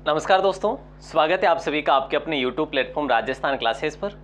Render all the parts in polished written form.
नमस्कार दोस्तों, स्वागत है आप सभी का आपके अपने YouTube प्लेटफॉर्म राजस्थान क्लासेस पर।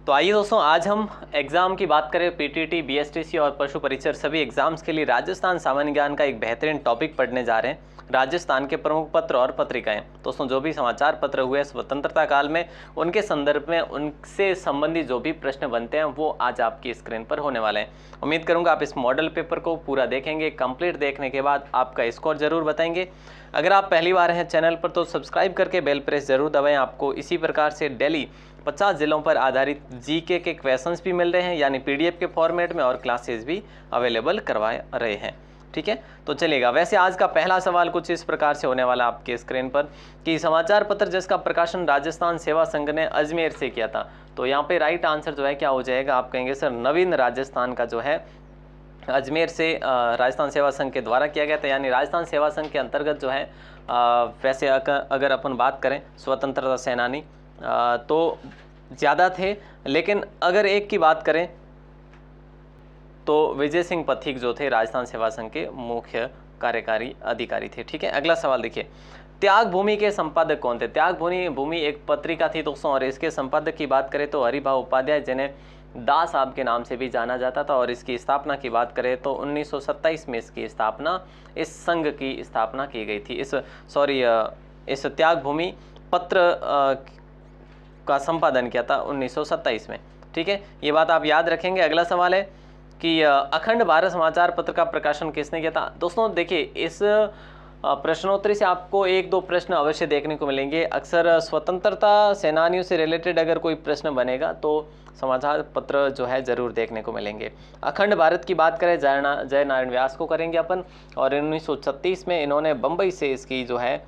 तो आइए दोस्तों, आज हम एग्ज़ाम की बात करें। पीटीटी, बीएसटीसी और पशु परिचर सभी एग्जाम्स के लिए राजस्थान सामान्य ज्ञान का एक बेहतरीन टॉपिक पढ़ने जा रहे हैं। राजस्थान के प्रमुख पत्र और पत्रिकाएं। दोस्तों, जो भी समाचार पत्र हुए स्वतंत्रता काल में, उनके संदर्भ में उनसे संबंधित जो भी प्रश्न बनते हैं वो आज आपकी स्क्रीन पर होने वाले हैं। उम्मीद करूंगा आप इस मॉडल पेपर को पूरा देखेंगे। कंप्लीट देखने के बाद आपका स्कोर जरूर बताएंगे। अगर आप पहली बार हैं चैनल पर तो सब्सक्राइब करके बेल प्रेस जरूर दबाएं। आपको इसी प्रकार से डेली 50 जिलों पर आधारित जीके के क्वेश्चंस भी मिल रहे हैं, यानी पीडीएफ के फॉर्मेट में, और क्लासेस भी अवेलेबल करवा रहे हैं। ठीक है, तो चलेगा। वैसे आज का पहला सवाल कुछ इस प्रकार से होने वाला आपके स्क्रीन पर कि समाचार पत्र जिसका प्रकाशन राजस्थान सेवा संघ ने अजमेर से किया था, तो यहाँ पे राइट आंसर जो है क्या हो जाएगा? आप कहेंगे सर नवीन राजस्थान का जो है अजमेर से राजस्थान सेवा संघ के द्वारा किया गया था, यानी राजस्थान सेवा संघ के अंतर्गत जो है वैसे अगर अपन बात करें स्वतंत्रता सेनानी तो ज़्यादा थे, लेकिन अगर एक की बात करें तो विजय सिंह पथिक जो थे राजस्थान सेवा संघ के मुख्य कार्यकारी अधिकारी थे। ठीक है, अगला सवाल देखिए, त्याग भूमि के संपादक कौन थे? त्याग भूमि एक पत्रिका थी दोस्तों, और इसके संपादक की बात करें तो हरिभाऊ उपाध्याय, जिन्हें दास साहब के नाम से भी जाना जाता था। और इसकी स्थापना की बात करें तो 1927 में इसकी स्थापना, इस संघ की स्थापना की गई थी। इस त्याग भूमि पत्र का संपादन किया था 1927 में। ठीक है, ये बात आप याद रखेंगे। अगला सवाल है कि अखंड भारत समाचार पत्र का प्रकाशन किसने किया था? दोस्तों देखिए, इस प्रश्नोत्तरी से आपको एक दो प्रश्न अवश्य देखने को मिलेंगे। अक्सर स्वतंत्रता सेनानियों से रिलेटेड अगर कोई प्रश्न बनेगा तो समाचार पत्र जो है जरूर देखने को मिलेंगे। अखंड भारत की बात करें जय नारायण व्यास को करेंगे अपन, और 1936 में इन्होंने बम्बई से इसकी जो है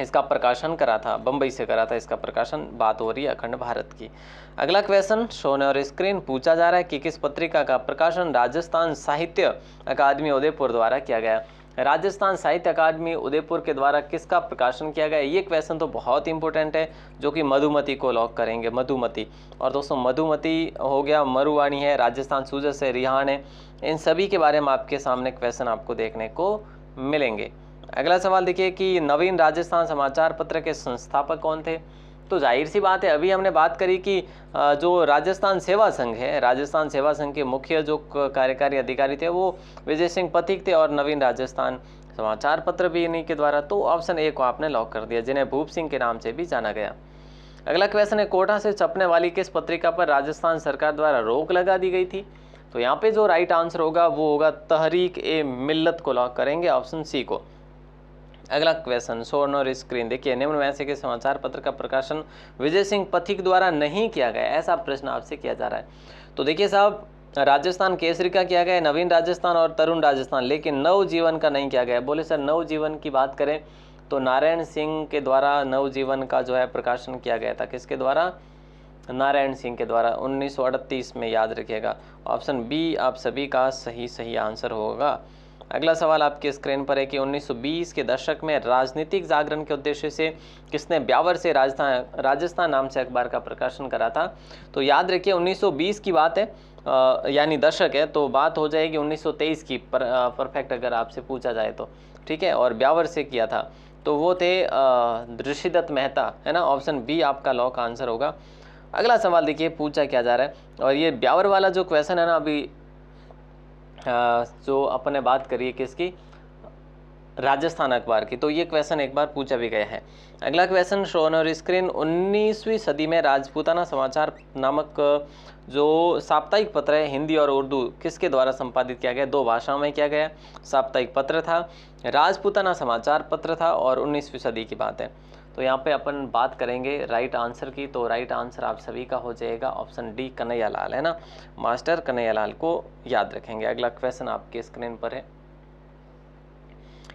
इसका प्रकाशन करा था, बम्बई से करा था इसका प्रकाशन। बात हो रही है अखंड भारत की। अगला क्वेश्चन शोने और स्क्रीन पूछा जा रहा है कि किस पत्रिका का प्रकाशन राजस्थान साहित्य अकादमी उदयपुर द्वारा किया गया? राजस्थान साहित्य अकादमी उदयपुर के द्वारा किसका प्रकाशन किया गया? ये क्वेश्चन तो बहुत इंपॉर्टेंट है, जो कि मधुमती को लॉक करेंगे, मधुमती। और दोस्तों मधुमती हो गया, मरुवाणी है, राजस्थान सूजस है, रिहान है, इन सभी के बारे में आपके सामने क्वेश्चन आपको देखने को मिलेंगे। अगला सवाल देखिए कि नवीन राजस्थान समाचार पत्र के संस्थापक कौन थे? तो जाहिर सी बात है, अभी हमने बात करी कि जो राजस्थान सेवा संघ है, राजस्थान सेवा संघ के मुख्य जो कार्यकारी अधिकारी थे वो विजय सिंह पथिक थे, और नवीन राजस्थान समाचार पत्र भी इन्हीं के द्वारा। तो ऑप्शन ए को आपने लॉक कर दिया, जिन्हें भूप सिंह के नाम से भी जाना गया। अगला क्वेश्चन है, कोटा से छपने वाली किस पत्रिका पर राजस्थान सरकार द्वारा रोक लगा दी गई थी? तो यहाँ पे जो राइट आंसर होगा वो होगा तहरीक ए मिल्लत को लॉक करेंगे, ऑप्शन सी को। अगला क्वेश्चन स्वर्ण और स्क्रीन देखिए, निम्न में से के समाचार पत्र का प्रकाशन विजय सिंह पथिक द्वारा नहीं किया गया, ऐसा प्रश्न आपसे किया जा रहा है। तो देखिए साहब, राजस्थान केसरी का किया गया है, नवीन राजस्थान और तरुण राजस्थान, लेकिन नवजीवन का नहीं किया गया। बोले सर नवजीवन की बात करें तो नारायण सिंह के द्वारा नवजीवन का जो है प्रकाशन किया गया था। किसके द्वारा? नारायण सिंह के द्वारा 1938 में, याद रखिएगा। ऑप्शन बी आप सभी का सही आंसर होगा। अगला सवाल आपके स्क्रीन पर है कि 1920 के दशक में राजनीतिक जागरण के उद्देश्य से किसने ब्यावर से राजस्थान नाम से अखबार का प्रकाशन करा था? तो याद रखिए 1920 की बात है, यानी दशक है, तो बात हो जाएगी 1923 की परफेक्ट अगर आपसे पूछा जाए तो। ठीक है, और ब्यावर से किया था तो वो थे ऋषिदत्त मेहता, है ना। ऑप्शन बी आपका लॉक आंसर होगा। अगला सवाल देखिए पूछा क्या जा रहा है, और ये ब्यावर वाला जो क्वेश्चन है ना, अभी जो अपन ने बात करी है किसकी, राजस्थान अखबार की, तो ये क्वेश्चन एक बार पूछा भी गया है। अगला क्वेश्चन शो ऑन और स्क्रीन, 19वीं सदी में राजपूताना समाचार नामक जो साप्ताहिक पत्र है हिंदी और उर्दू किसके द्वारा संपादित किया गया? दो भाषाओं में किया गया साप्ताहिक पत्र था, राजपूताना समाचार पत्र था, और 19वीं सदी की बात है। तो यहाँ पे अपन बात करेंगे राइट आंसर की, तो राइट आंसर आप सभी का हो जाएगा ऑप्शन डी कन्हैयालाल, है ना, मास्टर कन्हैयालाल को याद रखेंगे। अगला क्वेश्चन आपके स्क्रीन पर है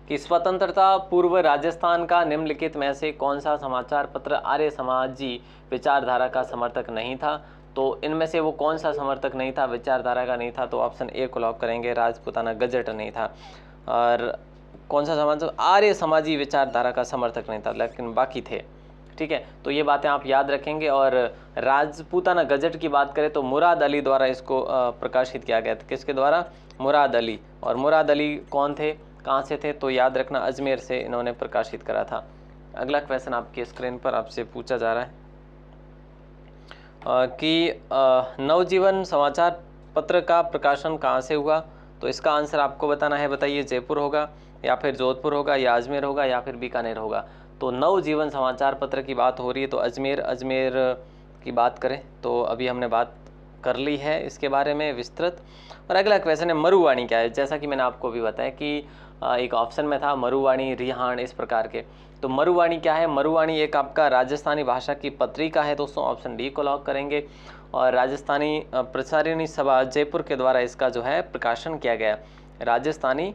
कि स्वतंत्रता पूर्व राजस्थान का निम्नलिखित में से कौन सा समाचार पत्र आर्य समाजी विचारधारा का समर्थक नहीं था? तो इनमें से वो कौन सा समर्थक नहीं था, विचारधारा का नहीं था? तो ऑप्शन ए को लॉक करेंगे, राजपूताना गजट नहीं था। और कौन सा समाज? आर्य समाजी विचारधारा का समर्थक नहीं था, लेकिन बाकी थे। ठीक है, तो ये बातें आप याद रखेंगे। और राजपूताना गजट की बात करें तो मुराद अली द्वारा इसको प्रकाशित किया गया था। किसके द्वारा? मुराद अली। और मुराद अली कौन थे, कहाँ से थे? तो याद रखना अजमेर से इन्होंने प्रकाशित करा था। अगला क्वेश्चन आपके स्क्रीन पर आपसे पूछा जा रहा है कि नवजीवन समाचार पत्र का प्रकाशन कहाँ से हुआ। तो इसका आंसर आपको बताना है। बताइए, जयपुर होगा या फिर जोधपुर होगा या अजमेर होगा या फिर बीकानेर होगा। तो नवजीवन समाचार पत्र की बात हो रही है तो अजमेर की बात करें तो अभी हमने बात कर ली है इसके बारे में विस्तृत। और अगला क्वेश्चन है मरुवाणी क्या है। जैसा कि मैंने आपको भी बताया कि एक ऑप्शन में था मरुवाणी, रिहाण, इस प्रकार के। तो मरुवाणी क्या है? मरुवाणी एक आपका राजस्थानी भाषा की पत्रिका है दोस्तों, ऑप्शन डी को लॉक करेंगे। और राजस्थानी प्रसारिणी सभा जयपुर के द्वारा इसका जो है प्रकाशन किया गया। राजस्थानी,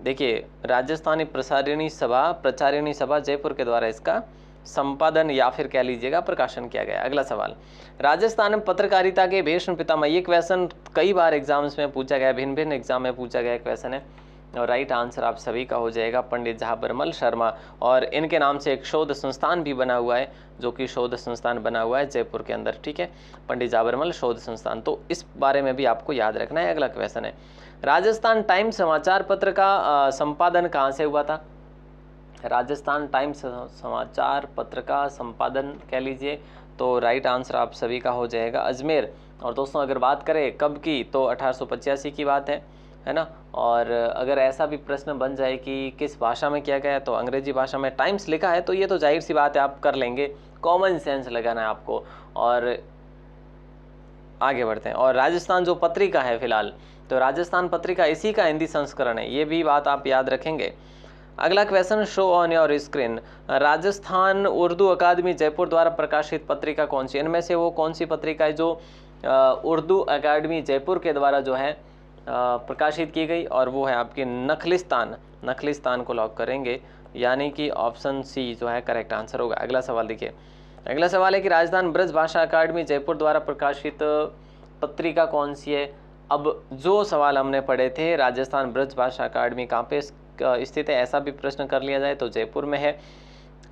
देखिए, राजस्थानी प्रसारिणी सभा जयपुर के द्वारा इसका संपादन या फिर कह लीजिएगा प्रकाशन किया गया। अगला सवाल, राजस्थान में पत्रकारिता के भीष्म पितामह। ये क्वेश्चन कई बार एग्जाम्स में पूछा गया, भिन्न भिन्न एग्जाम में पूछा गया क्वेश्चन है। और राइट आंसर आप सभी का हो जाएगा पंडित झाबरमल शर्मा। और इनके नाम से एक शोध संस्थान भी बना हुआ है, जो कि शोध संस्थान बना हुआ है जयपुर के अंदर, ठीक है, पंडित झाबरमल शोध संस्थान। तो इस बारे में भी आपको याद रखना है। अगला क्वेश्चन है, राजस्थान टाइम्स समाचार पत्र का संपादन कहाँ से हुआ था? राजस्थान टाइम्स समाचार पत्र का संपादन कह लीजिए तो राइट आंसर आप सभी का हो जाएगा अजमेर। और दोस्तों अगर बात करें कब की, तो 1885 की बात है ना। और अगर ऐसा भी प्रश्न बन जाए कि किस भाषा में किया गया, तो अंग्रेजी भाषा में टाइम्स लिखा है, तो ये तो जाहिर सी बात है आप कर लेंगे, कॉमन सेंस लगाना है आपको। और आगे बढ़ते हैं। और राजस्थान जो पत्रिका है फिलहाल, तो राजस्थान पत्रिका इसी का हिंदी संस्करण है, ये भी बात आप याद रखेंगे। अगला question, show on your screen, Rajasthan Urdu अकादमी जयपुर द्वारा प्रकाशित पत्रिका कौन सी? इनमें से वो कौन सी पत्रिका है जो उर्दू अकादमी जयपुर के द्वारा जो है प्रकाशित की गई? और वो है आपकी नखलिस्तान को लॉक करेंगे, यानी कि ऑप्शन सी जो है करेक्ट आंसर होगा। अगला सवाल देखिए, अगला सवाल है कि राजस्थान ब्रज भाषा अकादमी जयपुर द्वारा प्रकाशित पत्रिका कौन सी है? अब जो सवाल हमने पढ़े थे, राजस्थान ब्रज भाषा अकादमी कहाँ पे स्थित है, ऐसा भी प्रश्न कर लिया जाए तो जयपुर में है।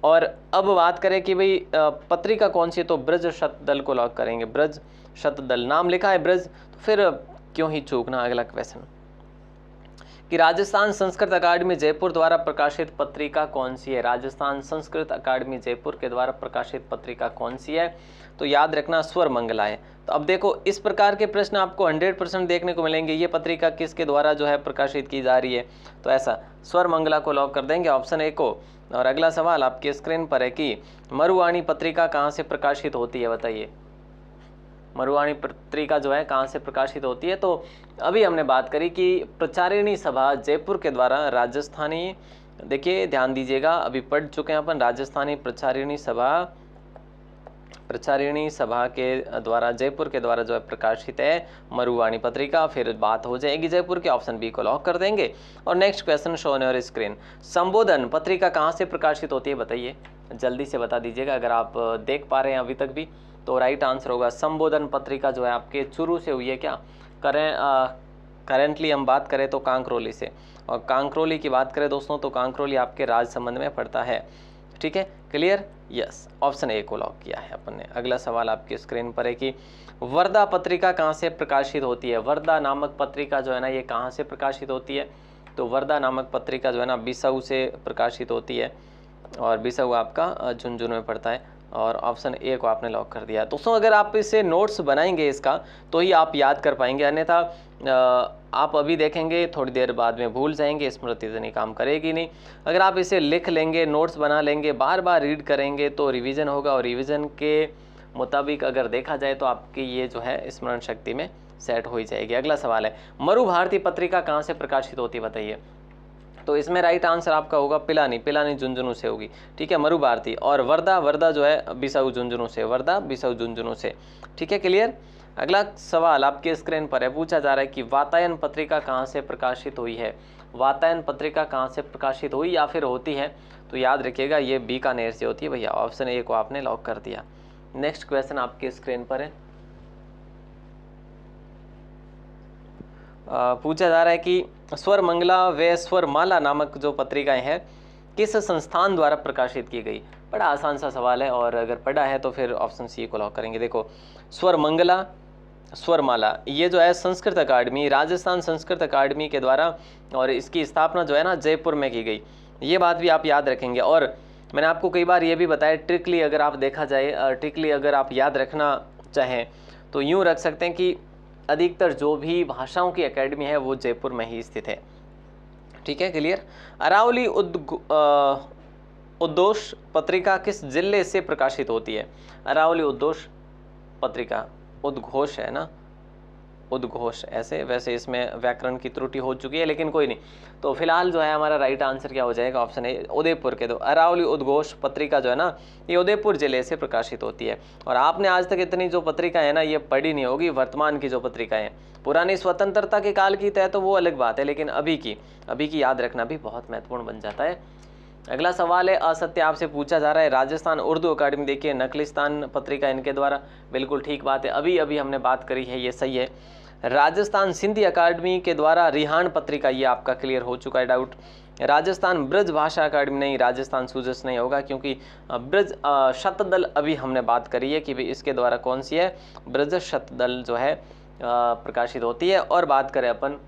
और अब बात करें कि भाई पत्रिका कौन सी है, तो ब्रज शतदल को लॉक करेंगे। ब्रज शतदल, नाम लिखा है ब्रज, तो फिर क्यों ही चूकना। अगला क्वेश्चन कि राजस्थान संस्कृत अकादमी जयपुर द्वारा प्रकाशित पत्रिका कौन सी है? राजस्थान संस्कृत अकादमी जयपुर के द्वारा प्रकाशित पत्रिका कौन सी है? तो याद रखना स्वर मंगला है। तो अब देखो, इस प्रकार के प्रश्न आपको 100% देखने को मिलेंगे। ये पत्रिका किसके द्वारा जो है प्रकाशित की जा रही है, तो ऐसा स्वर मंगला को लॉक कर देंगे, ऑप्शन ए को। और अगला सवाल आपकी स्क्रीन पर है कि मरुवाणी पत्रिका कहाँ से प्रकाशित होती है? बताइए, मरुवाणी पत्रिका जो है कहाँ से प्रकाशित होती है? तो अभी हमने बात करी कि प्रचारिणी सभा जयपुर के द्वारा राजस्थानी, देखिए ध्यान दीजिएगा, अभी पढ़ चुके हैं अपन, राजस्थानी प्रचारिणी सभा के द्वारा जयपुर के द्वारा जो है प्रकाशित है मरुवाणी पत्रिका। फिर बात हो जाएगी जयपुर के, ऑप्शन बी को लॉक कर देंगे। और next question, show on your screen, संबोधन पत्रिका कहाँ से प्रकाशित होती है? बताइए, जल्दी से बता दीजिएगा अगर आप देख पा रहे हैं अभी तक भी। तो राइट आंसर होगा संबोधन पत्रिका जो है आपके चूरू से हुई है। क्या करेंटली हम बात करें तो कांकरोली से। और कांकरोली की बात करें दोस्तों, तो कांकरोली आपके राजसमंद में पड़ता है, ठीक है, क्लियर, यस, ऑप्शन ए को लॉक किया है अपन ने। अगला सवाल आपकी स्क्रीन पर है कि वर्धा पत्रिका कहाँ से प्रकाशित होती है? वर्धा नामक पत्रिका जो है ना, ये कहाँ से प्रकाशित होती है? तो वर्धा नामक पत्रिका जो है ना बिसाऊ से प्रकाशित होती है। और बिसाऊ आपका झुंझुनू में पड़ता है। और ऑप्शन ए को आपने लॉक कर दिया। दोस्तों अगर आप इसे नोट्स बनाएंगे इसका, तो ही आप याद कर पाएंगे, अन्यथा आप अभी देखेंगे थोड़ी देर बाद में भूल जाएंगे, स्मृति इतनी काम करेगी नहीं। अगर आप इसे लिख लेंगे, नोट्स बना लेंगे, बार बार रीड करेंगे तो रिवीजन होगा। और रिवीजन के मुताबिक अगर देखा जाए तो आपकी ये जो है स्मरण शक्ति में सेट हो ही जाएगी। अगला सवाल है, मरु भारती पत्रिका कहाँ से प्रकाशित होती है? बताइए। तो इसमें राइट आंसर आपका होगा पिलानी झुंझुनू से होगी, ठीक है, मरु भारती। और वर्धा जो है बिसाऊ झुंझुनू से, वर्धा बिसाऊ झुंझुनू से, ठीक है, क्लियर। अगला सवाल आपके स्क्रीन पर है, पूछा जा रहा है कि वातायन पत्रिका कहाँ से प्रकाशित हुई है? वातायन पत्रिका कहाँ से प्रकाशित हुई या फिर होती है? तो याद रखिएगा ये बीकानेर से होती है भैया, ऑप्शन ए को आपने लॉक कर दिया। नेक्स्ट क्वेश्चन आपके स्क्रीन पर है, पूछा जा रहा है कि स्वर मंगला व स्वर माला नामक जो पत्रिकाएं हैं किस संस्थान द्वारा प्रकाशित की गई? बड़ा आसान सा सवाल है, और अगर पढ़ा है तो फिर ऑप्शन सी को लॉक करेंगे। देखो, स्वर मंगला, स्वर माला, ये जो है संस्कृत अकादमी, राजस्थान संस्कृत अकादमी के द्वारा, और इसकी स्थापना जो है ना जयपुर में की गई, ये बात भी आप याद रखेंगे। और मैंने आपको कई बार ये भी बताया, ट्रिकली अगर आप देखा जाए, ट्रिकली अगर आप याद रखना चाहें तो यूँ रख सकते हैं कि अधिकतर जो भी भाषाओं की एकेडमी है वो जयपुर में ही स्थित है। ठीक है, क्लियर। अरावली उद्घोष पत्रिका किस जिले से प्रकाशित होती है? अरावली उद्घोष पत्रिका, उद्घोष है ना, उद्घोष ऐसे, वैसे इसमें व्याकरण की त्रुटि हो चुकी है लेकिन कोई नहीं। तो फिलहाल जो है हमारा राइट आंसर क्या हो जाएगा, ऑप्शन ए उदयपुर के। तो अरावली उद्घोष पत्रिका जो है ना ये उदयपुर जिले से प्रकाशित होती है। और आपने आज तक इतनी जो पत्रिका है ना ये पढ़ी नहीं होगी, वर्तमान की जो पत्रिका है। पुरानी स्वतंत्रता के काल की तय तो वो अलग बात है, लेकिन अभी की याद रखना भी बहुत महत्वपूर्ण बन जाता है। अगला सवाल है, असत्य आपसे पूछा जा रहा है। राजस्थान उर्दू अकादमी, देखिए नकलिस्तान पत्रिका इनके द्वारा, बिल्कुल ठीक बात है, अभी हमने बात करी है, ये सही है। राजस्थान सिंधी अकादमी के द्वारा रिहान पत्रिका, ये आपका क्लियर हो चुका है डाउट। राजस्थान ब्रज भाषा अकादमी, नहीं, राजस्थान सूजस नहीं होगा क्योंकि ब्रज शतदल अभी हमने बात करी है कि भाई इसके द्वारा कौन सी है, ब्रज शतदल जो है प्रकाशित होती है। और बात करें अपन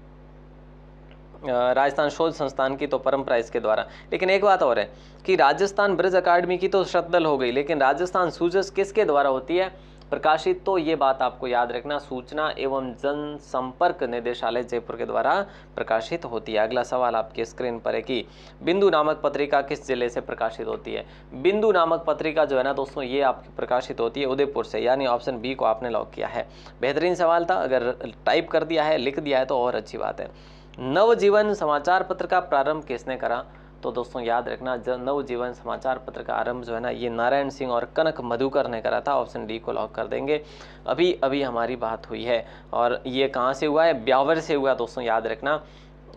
राजस्थान शोध संस्थान की तो परंपरा इसके द्वारा। लेकिन एक बात और है कि राजस्थान ब्रज अकादमी की तो शतदल हो गई, लेकिन राजस्थान सूजस किसके द्वारा होती है प्रकाशित? तो ये बात आपको याद रखना, सूचना एवं जनसंपर्क निदेशालय जयपुर के द्वारा प्रकाशित होती है। अगला सवाल आपके स्क्रीन पर है कि बिंदु नामक पत्रिका किस जिले से प्रकाशित होती है? बिंदु नामक पत्रिका जो है ना दोस्तों ये आपकी प्रकाशित होती है उदयपुर से, यानी ऑप्शन बी को आपने लॉक किया है। बेहतरीन सवाल था, अगर टाइप कर दिया है, लिख दिया है तो और अच्छी बात है। नवजीवन समाचार पत्र का प्रारंभ किसने करा? तो दोस्तों याद रखना, नवजीवन समाचार पत्र का आरंभ जो है ना ये नारायण सिंह और कनक मधुकर ने करा था। ऑप्शन डी को लॉक कर देंगे। अभी हमारी बात हुई है और ये कहाँ से हुआ है? ब्यावर से हुआ दोस्तों, याद रखना।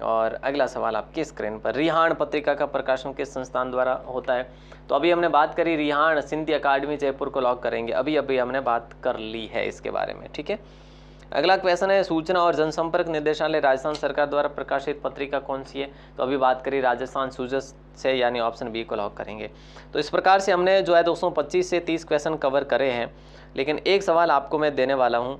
और अगला सवाल आपकी स्क्रीन पर, रिहान पत्रिका का प्रकाशन किस संस्थान द्वारा होता है? तो अभी हमने बात करी रिहान सिंधी अकादमी जयपुर को लॉक करेंगे, अभी हमने बात कर ली है इसके बारे में। ठीक है, अगला क्वेश्चन है, सूचना और जनसंपर्क निदेशालय राजस्थान सरकार द्वारा प्रकाशित पत्रिका कौन सी है? तो अभी बात करी राजस्थान सूजस से, यानी ऑप्शन बी को लॉक करेंगे। तो इस प्रकार से हमने जो है दोस्तों 25 से 30 क्वेश्चन कवर करे हैं, लेकिन एक सवाल आपको मैं देने वाला हूं।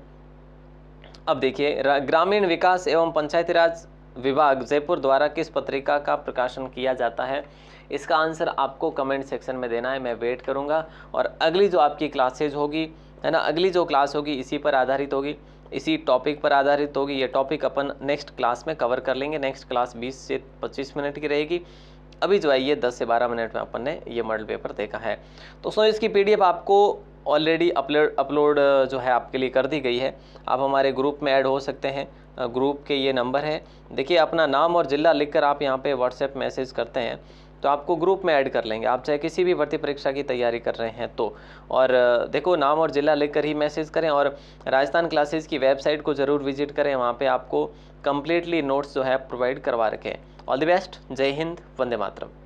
अब देखिए, ग्रामीण विकास एवं पंचायती राज विभाग जयपुर द्वारा किस पत्रिका का प्रकाशन किया जाता है? इसका आंसर आपको कमेंट सेक्शन में देना है, मैं वेट करूँगा। और अगली जो आपकी क्लासेज होगी है ना, अगली जो क्लास होगी इसी पर आधारित होगी, इसी टॉपिक पर आधारित होगी। ये टॉपिक अपन नेक्स्ट क्लास में कवर कर लेंगे। नेक्स्ट क्लास 20 से 25 मिनट की रहेगी। अभी जो है ये 10 से 12 मिनट में अपन ने ये मॉडल पेपर देखा है। दोस्तों इसकी PDF आपको ऑलरेडी अपलोड जो है आपके लिए कर दी गई है। आप हमारे ग्रुप में ऐड हो सकते हैं। ग्रुप के ये नंबर है, देखिए अपना नाम और ज़िला लिखकर आप यहाँ पे व्हाट्सएप मैसेज करते हैं तो आपको ग्रुप में ऐड कर लेंगे। आप चाहे किसी भी भर्ती परीक्षा की तैयारी कर रहे हैं तो, और देखो नाम और ज़िला लिखकर ही मैसेज करें। और राजस्थान क्लासेस की वेबसाइट को ज़रूर विजिट करें, वहाँ पे आपको कम्प्लीटली नोट्स जो है प्रोवाइड करवा रखे हैं। ऑल द बेस्ट, जय हिंद, वंदे मातरम।